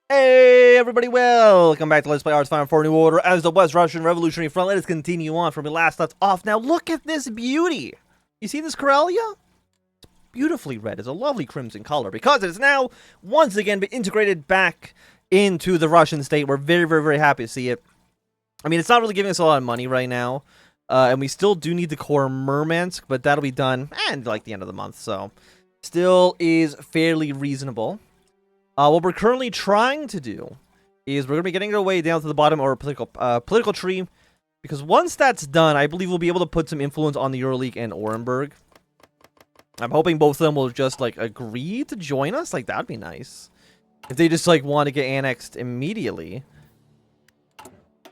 Hey everybody, welcome back to Let's Play Hearts of Iron 4 New Order as the West Russian Revolutionary Front. Let us continue on from we last left off. Now look at this beauty! You see this Karelia? It's beautifully red. It's a lovely crimson color because it is now once again been integrated back into the Russian state. We're very happy to see it. I mean, it's not really giving us a lot of money right now. And we still do need the core Murmansk, but that'll be done and like the end of the month, so still is fairly reasonable. What we're currently trying to do is we're going to be getting our way down to the bottom of our political tree, because once that's done, I believe we'll be able to put some influence on the Euroleague and Orenburg. I'm hoping both of them will just, like, agree to join us. Like, that'd be nice. If they just, like, want to get annexed immediately.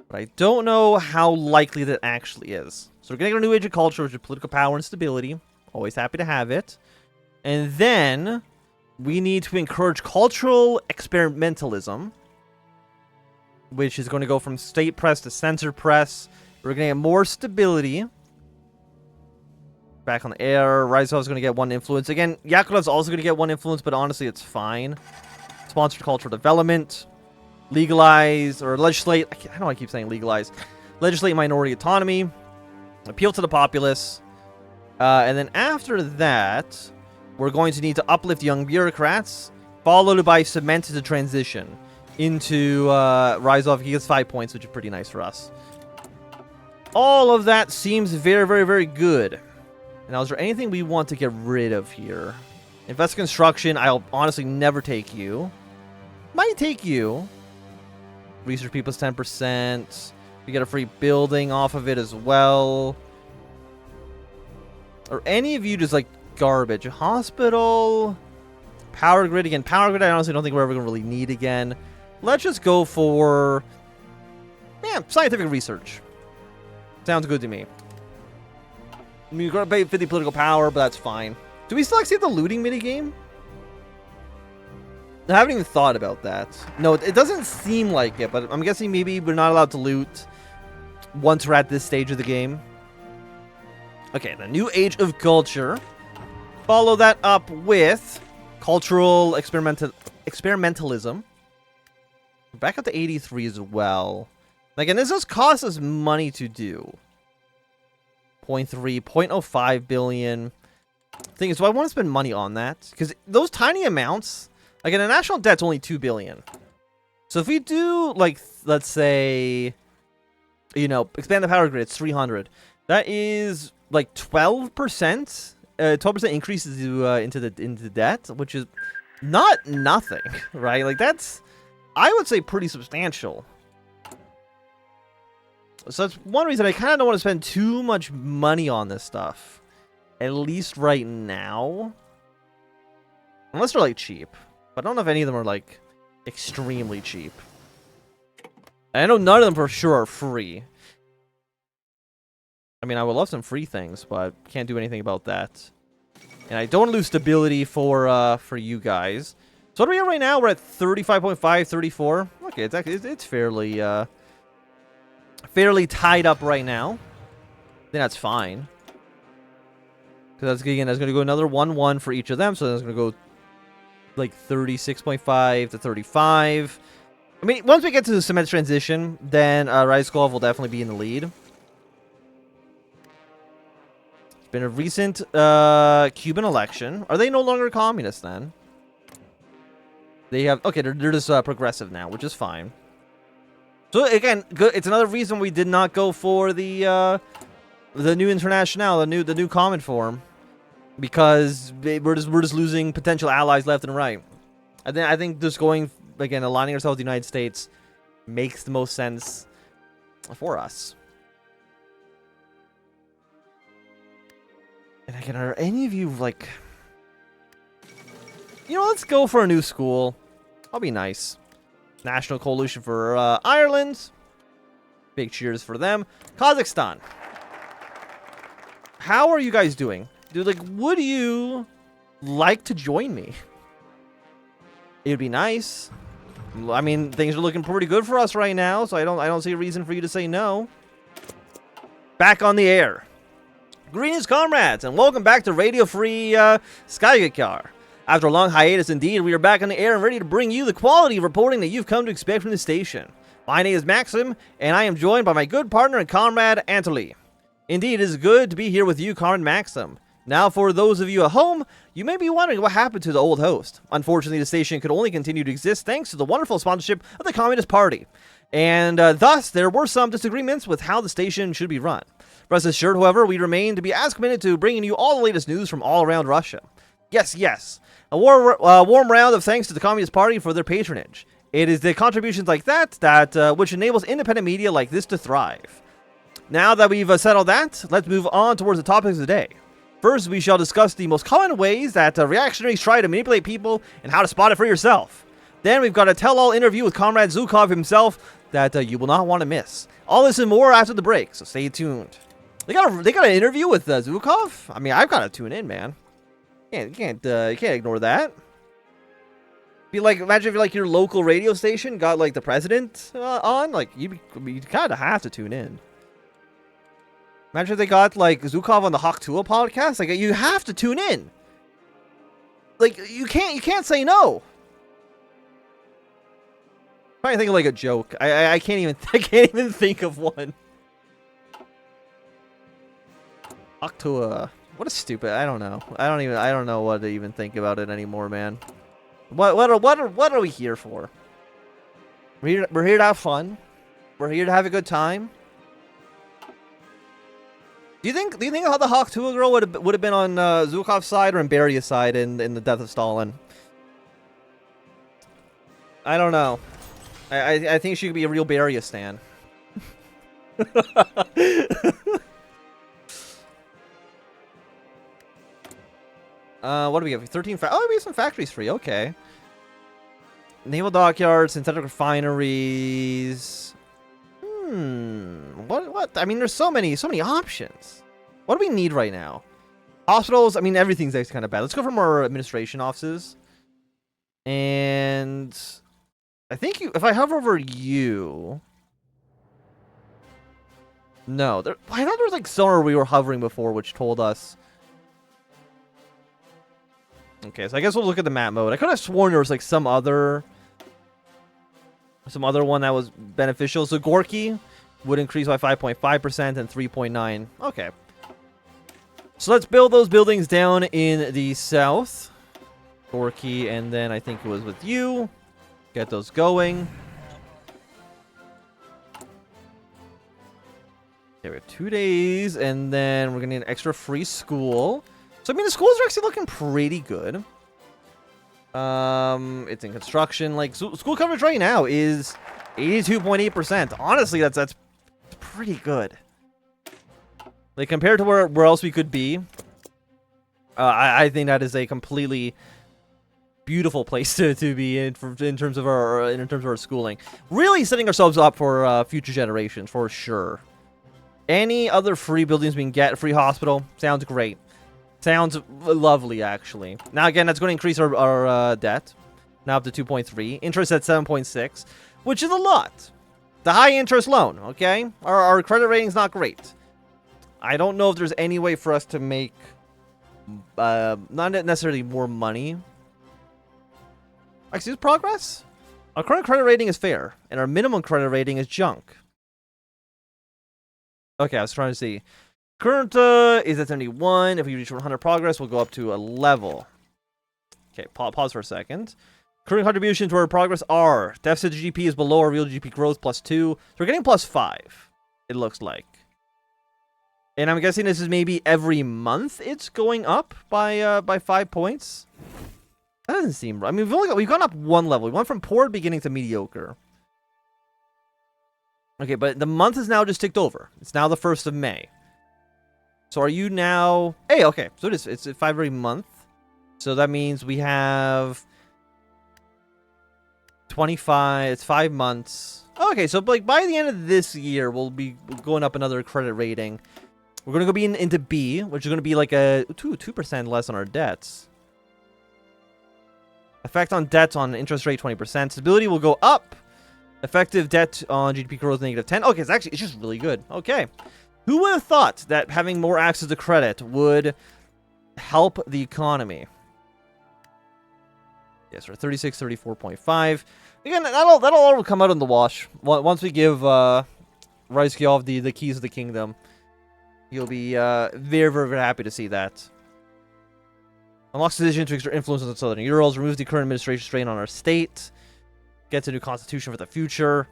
But I don't know how likely that actually is. So we're going to get a new age of culture, which is political power and stability. Always happy to have it. And then we need to encourage cultural experimentalism, which is going to go from state press to censored press. We're going to get more stability. Back on the air. Ryzhkov is going to get one influence. Again, Yakovlev's also going to get one influence, but honestly, it's fine. Sponsored cultural development. Legalize, or legislate. I know I keep saying legalize. Legislate minority autonomy. Appeal to the populace. And then after that, we're going to need to uplift young bureaucrats, followed by cement the transition into Ryzhkov. He gets 5 points, which is pretty nice for us. All of that seems very good. Now, is there anything we want to get rid of here? Invest construction. I'll honestly never take you. Might take you. Research people's 10%. We get a free building off of it as well. Are any of you just like garbage? Hospital, power grid. Again, power grid I honestly don't think we're ever going to really need again. Let's just go for scientific research. Sounds good to me. I mean, you're going to pay 50 political power, but that's fine. Do we still actually have the looting minigame? I haven't even thought about that. No, it doesn't seem like it, but I'm guessing maybe we're not allowed to loot once we're at this stage of the game. Okay, the new age of culture. Follow that up with cultural experimentalism. Back up to 83 as well. Again, this does cost us money to do. 0.3, 0.05 billion. Thing is, do I want to spend money on that? Because those tiny amounts, again, the national debt's only 2 billion. So if we do, like, let's say, you know, expand the power grid, it's 300. That is like 12%. 12% increases into the debt, which is not nothing, right? Like, that's, I would say, pretty substantial. So that's one reason I kind of don't want to spend too much money on this stuff, at least right now, unless they're like cheap. But I don't know if any of them are like extremely cheap. I know none of them for sure are free. I mean, I would love some free things, but can't do anything about that. And I don't want to lose stability for you guys. So what are we at right now? We're at 35.5, 34. Okay, it's fairly fairly tied up right now. I think that's fine. Because that's going to go another 1-1 for each of them. So that's going to go like 36.5 to 35. I mean, once we get to the cement transition, then Ryzhkov will definitely be in the lead. Been a recent Cuban election. Are they no longer communist then? They have, okay, they're just progressive now, which is fine. So again, good. It's another reason we did not go for the new International, the new common form, because we're just losing potential allies left and right. I think just going again, aligning ourselves with the United States makes the most sense for us. And again, are any of you, like, you know, let's go for a new school. I'll be nice. National Coalition for Ireland. Big cheers for them. Kazakhstan. How are you guys doing? Dude, like, would you like to join me? It would be nice. I mean, things are looking pretty good for us right now, so I don't see a reason for you to say no. Back on the air. Greetings, comrades, and welcome back to Radio Free Skygekar. After a long hiatus indeed, we are back on the air and ready to bring you the quality of reporting that you've come to expect from the station. My name is Maxim, and I am joined by my good partner and comrade, Anatoly. Indeed, it is good to be here with you, Comrade Maxim. Now, for those of you at home, you may be wondering what happened to the old host. Unfortunately, the station could only continue to exist thanks to the wonderful sponsorship of the Communist Party. And thus, there were some disagreements with how the station should be run. Rest assured, however, we remain to be as committed to bringing you all the latest news from all around Russia. Yes. A warm round of thanks to the Communist Party for their patronage. It is the contributions like that which enables independent media like this to thrive. Now that we've settled that, let's move on towards the topics of the day. First, we shall discuss the most common ways that reactionaries try to manipulate people and how to spot it for yourself. Then we've got a tell-all interview with Comrade Ryzhkov himself that you will not want to miss. All this and more after the break, so stay tuned. They got an interview with Ryzhkov? I mean, I've got to tune in, man. You can't ignore that. Imagine if your local radio station got like the president on, like you kind of have to tune in. Imagine if they got like Ryzhkov on the Hawk2 podcast. Like you have to tune in. Like you can't say no. I'm trying to think of like a joke. I can't even think of one. Hawk2. What a stupid. I don't know. I don't know what to even think about it anymore, man. What are we here for? We're here to have fun. We're here to have a good time. Do you think how the Hawk2 girl would have been on Zhukov's side or on Beria's side in the death of Stalin? I don't know. I think she could be a real Beria stan. What do we have? 13 we have some factories free. Okay. Naval dockyards, synthetic refineries. What? I mean, there's so many options. What do we need right now? Hospitals. I mean, everything's actually kind of bad. Let's go for more administration offices. And I think if I hover over you. No, I thought there was like somewhere we were hovering before, which told us. Okay, so I guess we'll look at the map mode. I could have sworn there was like some other one that was beneficial. So Gorky would increase by 5.5% and 3.9. Okay. So let's build those buildings down in the south. Gorky, and then I think it was with you. Get those going. Okay, we have 2 days, and then we're gonna need an extra free school. So, I mean, the schools are actually looking pretty good. It's in construction. Like, school coverage right now is 82.8%. Honestly, that's pretty good. Like, compared to where else we could be, I think that is a completely beautiful place to be in terms of our schooling. Really setting ourselves up for future generations, for sure. Any other free buildings we can get, free hospital, sounds great. Sounds lovely, actually. Now, again, that's going to increase our debt. Now up to 2.3. Interest at 7.6, which is a lot. The high-interest loan, okay? Our credit rating's not great. I don't know if there's any way for us to make not necessarily more money. Excuse progress? Our current credit rating is fair, and our minimum credit rating is junk. Okay, I was trying to see. Current is at 71. If we reach 100 progress, we'll go up to a level. Okay, pause for a second. Current contribution to our progress are deficit to GDP is below our real GDP growth +2. So we're getting +5, it looks like. And I'm guessing this is maybe every month it's going up by 5 points. That doesn't seem right. I mean, we've gone up one level. We went from poor beginning to mediocre. Okay, but the month is now just ticked over. It's now the 1st of May. So are you now... Hey, okay. So it's 5 every month. So that means we have 25. It's 5 months. Okay, so like by the end of this year, we'll be going up another credit rating. We're going to go be into B, which is going to be like a 2% less on our debts. Effect on debt on interest rate 20%. Stability will go up. Effective debt on GDP growth -10. Okay, it's just really good. Okay. Who would have thought that having more access to credit would help the economy? Yes, we're 36, 34.5. Again, that'll all come out in the wash. Once we give Ryzhkov the keys of the kingdom, he'll be very, very, very happy to see that. Unlocks the decision to exert influence on the Southern Urals, removes the current administration strain on our state, gets a new constitution for the future.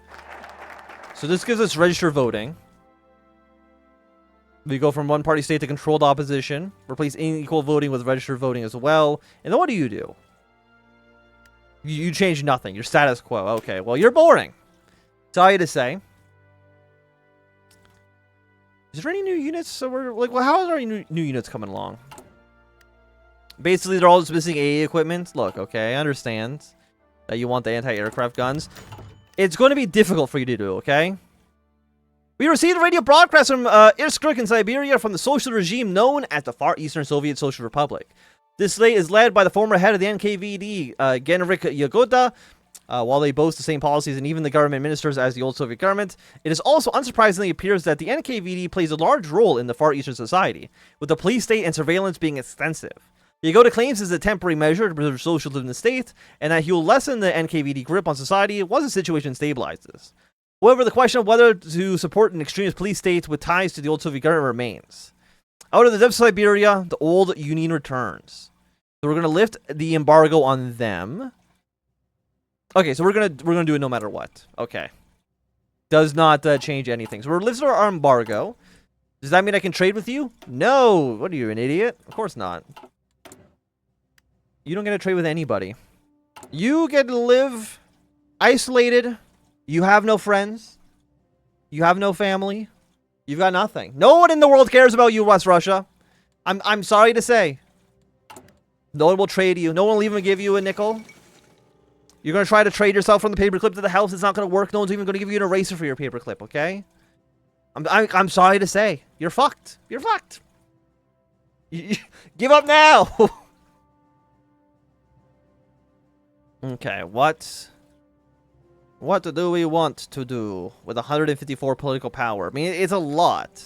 So this gives us registered voting. We go from one-party state to controlled opposition, replace unequal voting with registered voting as well. And then what do? You change nothing. You're status quo. Okay, well, you're boring. Sorry to say. Is there any new units? So we're like, well, how are our new units coming along? Basically, they're all just missing AA equipment. Look, okay, I understand that you want the anti-aircraft guns. It's going to be difficult for you to do, okay? We received a radio broadcast from Ryzhkov in Siberia from the social regime known as the Far Eastern Soviet Social Republic. This slate is led by the former head of the NKVD, Genrik Yagoda. While they boast the same policies and even the government ministers as the old Soviet government, it is also unsurprisingly appears that the NKVD plays a large role in the Far Eastern society, with the police state and surveillance being extensive. Yagoda claims this is a temporary measure to preserve socialism in the state, and that he will lessen the NKVD grip on society once the situation stabilizes. However, the question of whether to support an extremist police state with ties to the old Soviet government remains. Out of the depths of Siberia, the old Union returns. So we're going to lift the embargo on them. Okay, so we're gonna do it no matter what. Okay. Does not change anything. So we're lifting our embargo. Does that mean I can trade with you? No! What are you, an idiot? Of course not. You don't get to trade with anybody. You get to live isolated. You have no friends. You have no family. You've got nothing. No one in the world cares about you, West Russia. I'm sorry to say. No one will trade you. No one will even give you a nickel. You're going to try to trade yourself from the paperclip to the house. It's not going to work. No one's even going to give you an eraser for your paperclip, okay? I'm sorry to say. You're fucked. You're fucked. Give up now. Okay, what do we want to do with 154 political power? I mean, it's a lot.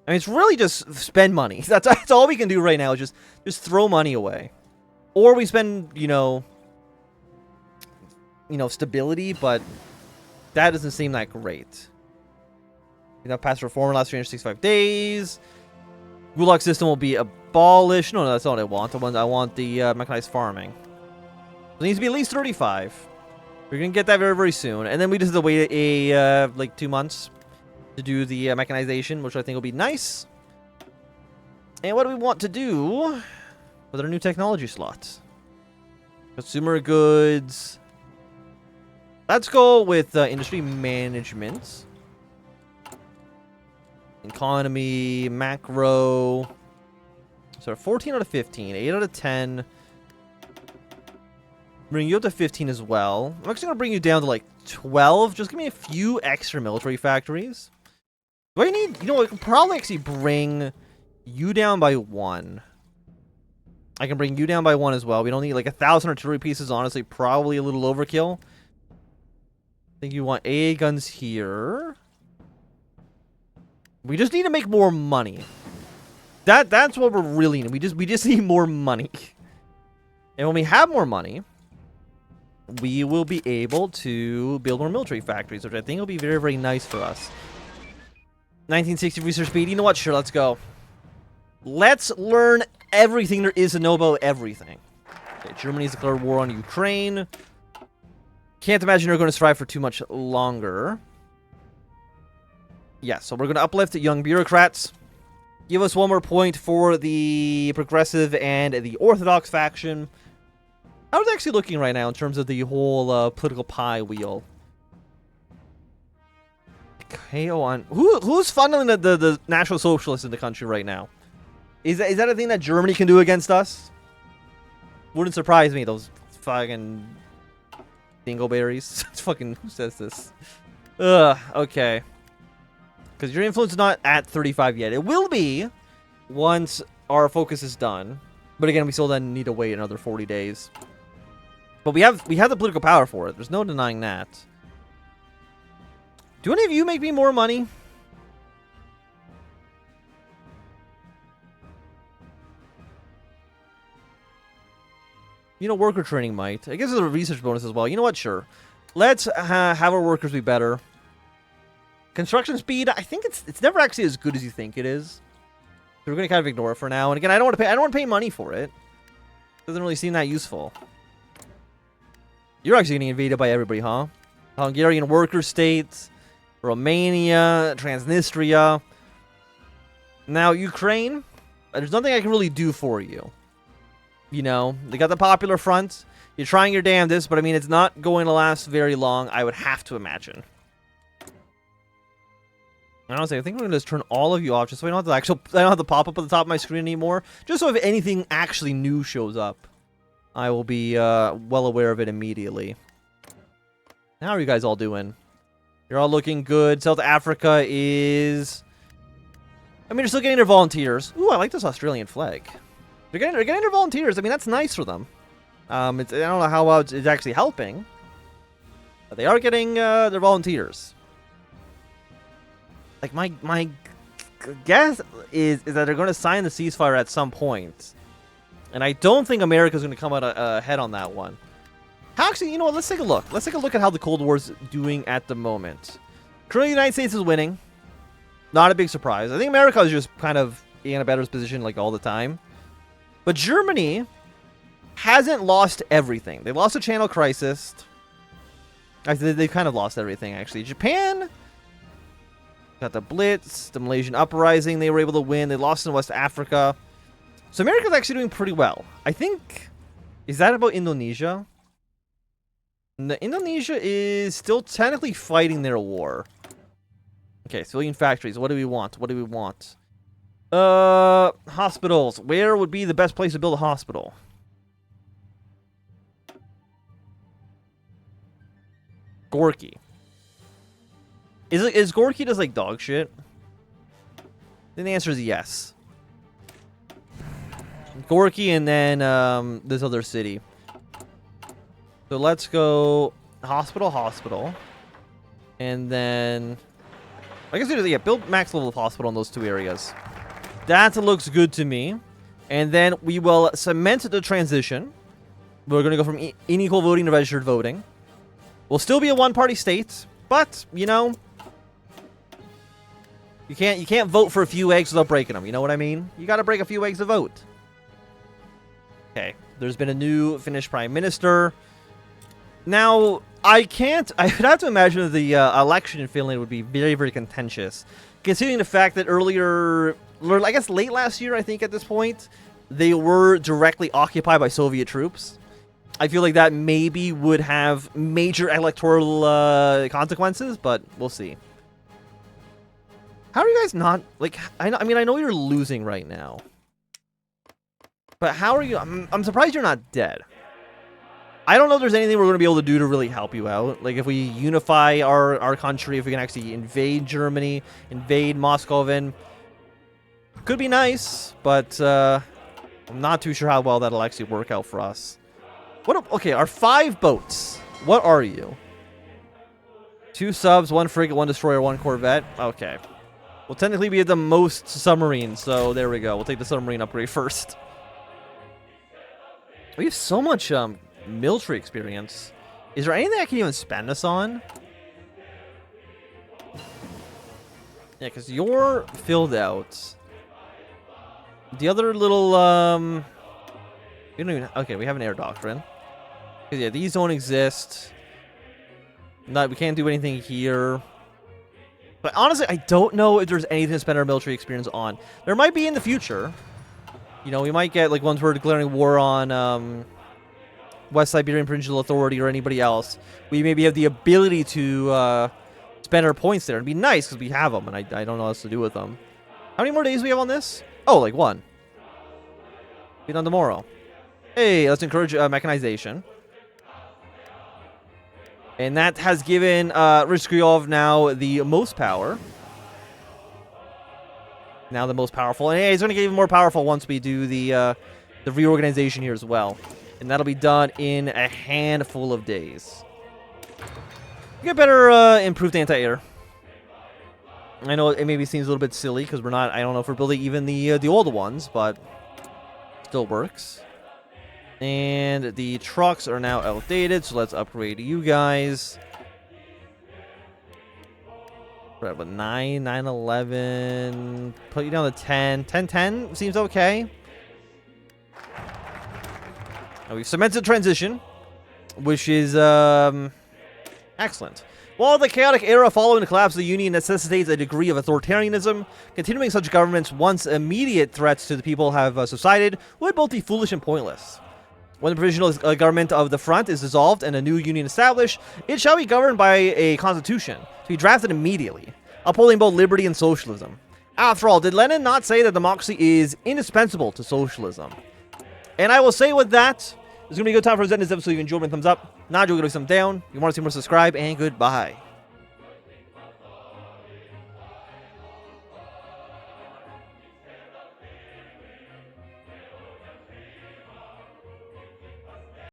I mean, it's really just spend money. That's all we can do right now. Just throw money away. Or we spend, you know, stability, but that doesn't seem that great. You know, past reform in the last 365 days. Gulag system will be abolished. No, that's not what I want. I want the mechanized farming. It needs to be at least 35. We're going to get that very, very soon. And then we just have to wait like 2 months to do the mechanization, which I think will be nice. And what do we want to do with our new technology slots? Consumer goods. Let's go with industry management. Economy, macro. So 14 out of 15, 8 out of 10. Bring you up to 15 as well. I'm actually going to bring you down to like 12. Just give me a few extra military factories. Do I need... You know, I can probably actually bring you down by 1. I can bring you down by 1 as well. We don't need like 1,000 artillery pieces, honestly. Probably a little overkill. I think you want AA guns here. We just need to make more money. That's what we're really need. We just need more money. And when we have more money, we will be able to build more military factories, which I think will be very, very nice for us. 1960 research speed. You know what? Sure, let's go. Let's learn everything there is to know about everything. Okay, Germany's declared war on Ukraine. Can't imagine they're going to strive for too much longer. Yeah, so we're going to uplift young bureaucrats. Give us 1 more point for the progressive and the orthodox faction. How's it actually looking right now in terms of the whole political pie wheel? KO on... Who's funneling the National Socialists in the country right now? Is that a thing that Germany can do against us? Wouldn't surprise me, those fucking dingleberries. It's fucking... Who says this? Ugh, okay. Because your influence is not at 35 yet. It will be once our focus is done. But again, we still then need to wait another 40 days. But we have the political power for it. There's no denying that. Do any of you make me more money? You know, worker training might. I guess there's a research bonus as well. You know what? Sure. Let's have our workers be better. Construction speed, I think it's never actually as good as you think it is. So we're gonna kind of ignore it for now. And again, I don't want to pay money for it. Doesn't really seem that useful. You're actually getting invaded by everybody, huh? Hungarian worker states, Romania, Transnistria. Now Ukraine, there's nothing I can really do for you. You know, they got the Popular Front. You're trying your damnedest, but I mean, it's not going to last very long, I would have to imagine. Honestly, I think we're going to just turn all of you off just so I don't have to pop up at the top of my screen anymore. Just so if anything actually new shows up, I will be well aware of it immediately. How are you guys all doing? You're all looking good. South Africa is... I mean, they're still getting their volunteers. Ooh, I like this Australian flag. They're getting their volunteers. I mean, that's nice for them. I don't know how well it's actually helping. But they are getting their volunteers. Like, my guess is that they're going to sign the ceasefire at some point. And I don't think America's going to come out ahead on that one. Actually, you know what? Let's take a look. Let's take a look at how the Cold War's doing at the moment. Currently, the United States is winning. Not a big surprise. I think America is just kind of in a better position like all the time. But Germany hasn't lost everything. They lost the Channel Crisis. Actually, they've kind of lost everything, actually. Japan got the Blitz, the Malaysian Uprising. They were able to win. They lost in West Africa. So America's actually doing pretty well. I think... Is that about Indonesia? Indonesia is still technically fighting their war. Okay, civilian factories. What do we want? What do we want? Hospitals. Where would be the best place to build a hospital? Gorky. Is Gorky just like dog shit? Then the answer is yes. Gorky and then this other city. So let's go hospital. And then I guess yeah, build max level of hospital in those two areas. That looks good to me. And then we will cement the transition. We're going to go from unequal voting to registered voting. We'll still be a one-party state, but you know, you can't vote for a few eggs without breaking them. You know what I mean? You got to break a few eggs to vote. Okay, there's been a new Finnish prime minister. Now, I would have to imagine that the election in Finland would be very, very contentious. Considering the fact that earlier, I guess late last year, I think at this point, they were directly occupied by Soviet troops. I feel like that maybe would have major electoral consequences, but we'll see. How are you guys not, like, I mean, I know you're losing right now. But how are you, I'm surprised you're not dead. I don't know if there's anything we're going to be able to do to really help you out. Like, if we unify our country, if we can actually invade Germany, invade Moscow, could be nice, but I'm not too sure how well that'll actually work out for us. Okay, our 5 boats. What are you? 2 subs, 1 frigate, 1 destroyer, 1 corvette. Okay. We'll technically be at the most submarines, so there we go. We'll take the submarine upgrade first. We have so much military experience. Is there anything I can even spend this on? Yeah, because you're filled out. The other little, we don't even, okay, we have an air doctrine. Because, yeah, these don't exist. We can't do anything here. But honestly, I don't know if there's anything to spend our military experience on. There might be in the future. You know, we might get, like, once we're declaring war on, West Siberian Provincial Authority or anybody else, we maybe have the ability to spend our points there. It'd be nice because we have them, and I don't know what else to do with them. How many more days do we have on this? Oh, like 1. Be done tomorrow. Hey, let's encourage mechanization. And that has given Ryzhkov now the most power. Now the most powerful. And hey, he's going to get even more powerful once we do the reorganization here as well. And that'll be done in a handful of days. We get better improved anti-air. I know it maybe seems a little bit silly because we're not, I don't know if we're building even the older ones, but still works. And the trucks are now outdated, so let's upgrade you guys. We're at 9, 9, 11. Put you down to 10. 10, 10 seems okay. Now we've cemented transition, which is excellent. While the chaotic era following the collapse of the Union necessitates a degree of authoritarianism, continuing such governments once immediate threats to the people have subsided would both be foolish and pointless. When the provisional government of the front is dissolved and a new union established, it shall be governed by a constitution to be drafted immediately, upholding both liberty and socialism. After all, did Lenin not say that democracy is indispensable to socialism? And I will say with that, it's going to be a good time for us to end this episode. If you enjoyed, thumbs up. Not enjoyed, give a thumbs down. If you want to see more, subscribe, and goodbye.